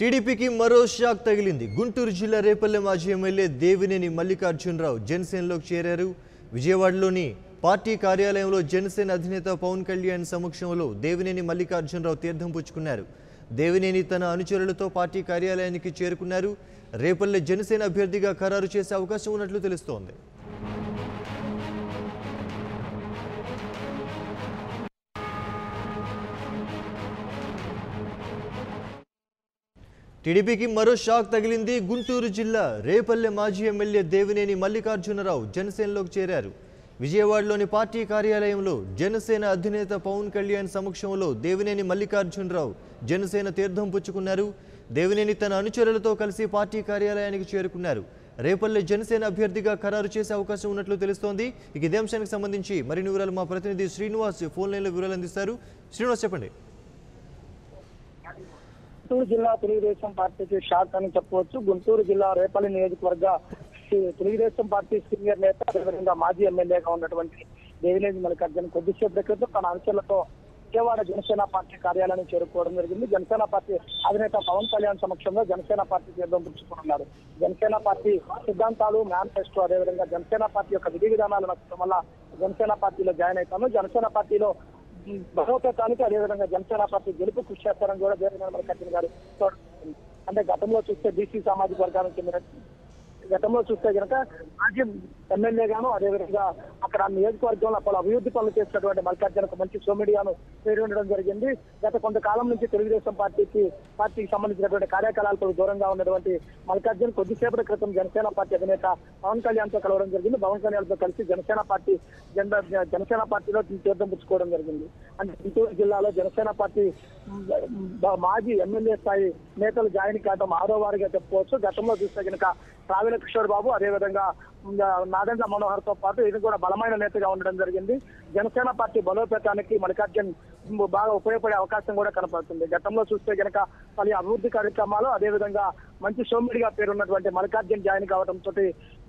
టీడీపీకి మరో షాక్ తగిలింది. గుంటూరు జిల్లా రేపల్లె మాజీ ఎమ్మెల్యే దేవినేని మల్లికార్జునరావు జనసేనలోకి చేరారు. విజయవాడలోని పార్టీ కార్యాలయంలో జనసేన అధినేత పవన్ కళ్యాణ్ సమక్షంలో దేవినేని మల్లికార్జునరావు తీర్థం పుచ్చుకున్నారు. దేవినేని తన అనుచరులతో పార్టీ కార్యాలయానికి చేరుకున్నారు. రేపల్లె జనసేన అభ్యర్థిగా ఖరారు చేసే అవకాశం ఉన్నట్లు తెలుస్తోంది. టీడీపీకి మరో షాక్ తగిలింది. గుంటూరు జిల్లా రేపల్లె మాజీ ఎమ్మెల్యే దేవినేని మల్లికార్జునరావు జనసేనలోకి చేరారు. విజయవాడలోని పార్టీ కార్యాలయంలో జనసేన అధినేత పవన్ కళ్యాణ్ సమక్షంలో దేవినేని మల్లికార్జునరావు జనసేన తీర్థం పుచ్చుకున్నారు. దేవినేని తన అనుచరులతో కలిసి పార్టీ కార్యాలయానికి చేరుకున్నారు. రేపల్లె జనసేన అభ్యర్థిగా ఖరారు చేసే అవకాశం ఉన్నట్లు తెలుస్తోంది. ఇదే అంశానికి సంబంధించి మరిన్ని వివరాలు మా ప్రతినిధి శ్రీనివాస్ ఫోన్ లైన్లో వివరాలు అందిస్తారు. శ్రీనివాస్, చెప్పండి. గుంటూరు జిల్లా తెలుగుదేశం పార్టీకి షాక్ అని చెప్పవచ్చు. గుంటూరు జిల్లా రేపల్లి నియోజకవర్గ తెలుగుదేశం పార్టీ సీనియర్ నేత, అదేవిధంగా మాజీ ఎమ్మెల్యేగా ఉన్నటువంటి దేవినేని మల్లికార్జున కొద్దిసేపటి క్రితం తన అనుచరులతో విజయవాడ జనసేన పార్టీ కార్యాలయానికి చేరుకోవడం జరిగింది. జనసేన పార్టీ అధినేత పవన్ కళ్యాణ్ సమక్షంలో జనసేన పార్టీ తీర్థం పుచ్చుకున్నారు. జనసేన పార్టీ సిద్ధాంతాలు, మేనిఫెస్టో, అదేవిధంగా జనసేన పార్టీ యొక్క విధి విధానాలు నచ్చడం వల్ల జనసేన పార్టీలో జాయిన్ అవుతాను. జనసేన పార్టీలో బలోపేతానికి, అదేవిధంగా జనసేన పార్టీ గెలుపు కృషి చేస్తారని కూడా దేవినేని మల్లికార్జున గారు అంటే గతంలో చూస్తే బీసీ సామాజిక వర్గానికి చెందిన కనుక మాజీ ఎమ్మెల్యేగాను, అదేవిధంగా అక్కడ నియోజకవర్గంలో పలు అభివృద్ధి పనులు చేసినటువంటి మల్లికార్జునకు మంచి సోమిడియాను పేరు ఉండడం జరిగింది. గత కొంతకాలం నుంచి తెలుగుదేశం పార్టీకి సంబంధించినటువంటి కార్యకలాపాలకు దూరంగా ఉన్నటువంటి మల్లికార్జున కొద్దిసేపటి క్రితం జనసేన పార్టీ అధినేత పవన్ కళ్యాణ్ తో కలవడం జరిగింది. పవన్ కళ్యాణ్ తో కలిసి జనసేన పార్టీలో తీర్థం పుచ్చుకోవడం జరిగింది. అంటే గుంటూరు జిల్లాలో జనసేన పార్టీ మాజీ ఎమ్మెల్యే స్థాయి నేతలు జాయిన్ కావడం ఆరో వారిగా చెప్పుకోవచ్చు. గతంలో చూస్తే కనుక రావిల కిషోర్ బాబు, అదేవిధంగా నాదెండ్ల మనోహర్ తో పాటు ఇది కూడా బలమైన నేతగా ఉండడం జరిగింది. జనసేన పార్టీ బలోపేతానికి మల్లికార్జున్ బాగా ఉపయోగపడే అవకాశం కూడా కనపడుతుంది. గతంలో చూస్తే కనుక పలు అభివృద్ధి కార్యక్రమాలు, అదేవిధంగా మంచి సోమిడిగా పేరున్నటువంటి మల్లికార్జున్ జాయిన్ కావడంతో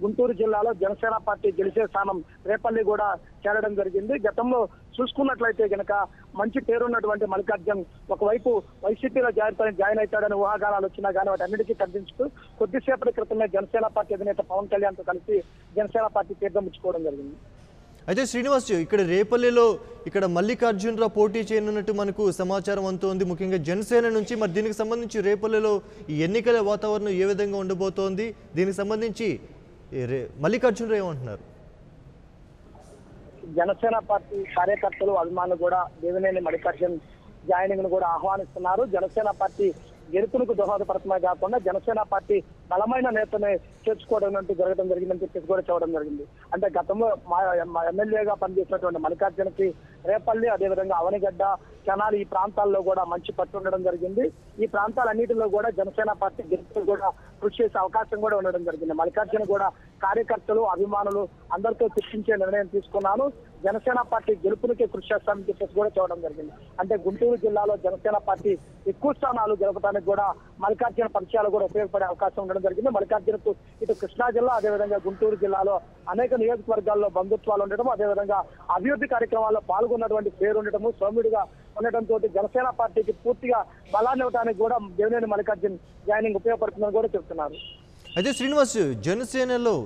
గుంటూరు జిల్లాలో జనసేన పార్టీ గెలిచే స్థానం రేపల్లి కూడా చేరడం జరిగింది. గతంలో చూసుకున్నట్లయితే కనుక మంచి పేరున్నటువంటి మల్లికార్జున్ ఒకవైపు వైసీపీలో జాయిన్ అవుతాడని ఊహాగానాలు వచ్చినా కానీ వాటి అన్నిటికీ ఖండించుతూ కొద్దిసేపటి క్రితమే జనసేన పార్టీ అధినేత పవన్ కళ్యాణ్ తో కలిసి జనసేన పార్టీ తీర్థం ఇచ్చుకోవడం జరిగింది. అయితే శ్రీనివాస్, ఇక్కడ రేపల్లిలో మల్లికార్జునరావు పోటీ చేయనున్నట్టు మనకు సమాచారం అందుతోంది, ముఖ్యంగా జనసేన నుంచి. మరి దీనికి సంబంధించి రేపల్లిలో ఈ ఎన్నికల వాతావరణం ఏ విధంగా ఉండబోతోంది? దీనికి సంబంధించి మల్లికార్జునరావు ఏమంటున్నారు? జనసేన పార్టీ కార్యకర్తలు, అభిమానులు కూడా దేవినేని మల్లికార్జున్ జాయినింగ్ ను కూడా ఆహ్వానిస్తున్నారు. జనసేన పార్టీ గెలుపులకు దోహదపడటమే కాకుండా జనసేన పార్టీ బలమైన నేతనే చేర్చుకోవడం జరగడం జరిగిందని చెప్పేసి కూడా చెప్పడం జరిగింది. అంటే గతంలో ఎమ్మెల్యేగా పనిచేసినటువంటి మల్లికార్జునకి రేపల్లి, అదేవిధంగా అవనిగడ్డ, తెనాలి ఈ ప్రాంతాల్లో కూడా మంచి పట్టు ఉండడం జరిగింది. ఈ ప్రాంతాలన్నింటిలో కూడా జనసేన పార్టీ గెలుపుకు కూడా కృషి చేసే అవకాశం కూడా ఉండడం జరిగింది. మల్లికార్జున కూడా కార్యకర్తలు, అభిమానులు అందరితో చర్చించే నిర్ణయం తీసుకున్నాను. జనసేన పార్టీ గెలుపునికే కృషి చేస్తామని చెప్పేసి కూడా చెప్పడం జరిగింది. అంటే గుంటూరు జిల్లాలో జనసేన పార్టీ ఎక్కువ స్థానాలు గెలపడానికి కూడా మల్లికార్జున పరిచయాలు కూడా ఉపయోగపడే అవకాశం ఉండడం జరిగింది. మల్లికార్జునకు ఇటు కృష్ణా జిల్లా, అదేవిధంగా గుంటూరు జిల్లాలో అనేక నియోజకవర్గాల్లో బంధుత్వాలు ఉండటం, అదేవిధంగా అభివృద్ధి కార్యక్రమాల్లో పాల్గొన్నటువంటి పేరు ఉండటము, సౌమ్యుడిగా ఉండటంతో జనసేన పార్టీకి పూర్తిగా బలాన్ని ఇవ్వడానికి కూడా దేవినేని మల్లికార్జున్ జాయినింగ్ ఉపయోగపడుతుందని కూడా చెప్తున్నారు. అయితే శ్రీనివాస్, జనసేనలో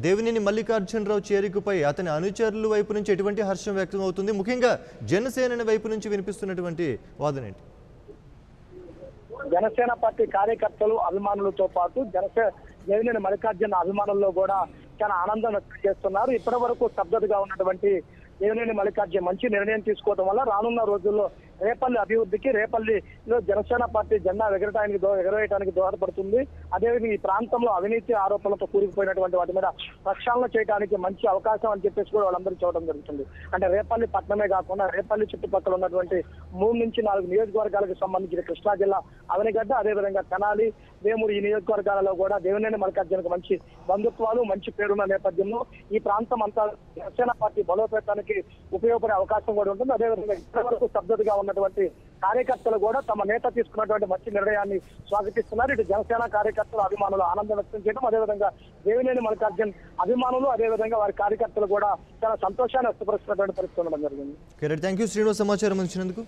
దేవినేని మల్లికార్జునరావు చేరికపై అతని అనుచరుల వైపు నుంచి ఎటువంటి హర్షం వ్యక్తం అవుతుంది? ముఖ్యంగా జనసేన వైపు నుంచి వినిపిస్తున్నటువంటి వాదన ఏంటి? జనసేన పార్టీ కార్యకర్తలు, అభిమానులతో పాటు దేవినేని మల్లికార్జున అభిమానుల్లో కూడా చాలా ఆనందం వ్యక్తం చేస్తున్నారు. ఇప్పటి వరకు స్తబ్దతగా ఉన్నటువంటి దేవినేని మల్లికార్జున మంచి నిర్ణయం తీసుకోవడం వల్ల రానున్న రోజుల్లో రేపల్లి అభివృద్ధికి, రేపల్లిలో జనసేన పార్టీ జెండా ఎగరవేయడానికి దోహదపడుతుంది. అదేవిధంగా ఈ ప్రాంతంలో అవినీతి ఆరోపణలతో కూరుకుపోయినటువంటి వాటి మీద ప్రక్షాళన చేయడానికి మంచి అవకాశం అని చెప్పేసి కూడా వాళ్ళందరూ చూడడం జరుగుతుంది. అంటే రేపల్లి పట్టణమే కాకుండా రేపల్లి చుట్టుపక్కల ఉన్నటువంటి 3 నుంచి 4 నియోజకవర్గాలకు సంబంధించిన కృష్ణా జిల్లా అవనిగడ్డ, అదేవిధంగా తెనాలి, వేమూరు ఈ నియోజకవర్గాలలో కూడా దేవినేని మల్లికార్జునకు మంచి బంధుత్వాలు, మంచి పేరున్న నేపథ్యంలో ఈ ప్రాంతం అంతా జనసేన పార్టీ బలోపేతానికి ఉపయోగపడే అవకాశం కూడా ఉంటుంది. అదేవిధంగా ఇప్పటివరకు స్తబ్దతగా ఉన్నటువంటి కార్యకర్తలు కూడా తమ నేత తీసుకున్నటువంటి మంచి నిర్ణయాన్ని స్వాగతిస్తున్నారు. ఇటు జనసేన కార్యకర్తలు, అభిమానులు ఆనందం వ్యక్తం చేయడం, అదేవిధంగా దేవినేని మల్లికార్జున్ అభిమానులు, అదేవిధంగా వారి కార్యకర్తలు కూడా చాలా సంతోషాన్ని వ్యక్తపరుస్తున్నటువంటి పరిస్థితి ఉండడం జరిగింది. థ్యాంక్ యూ శ్రీనివాస్, సమాచారం ఇచ్చినందుకు.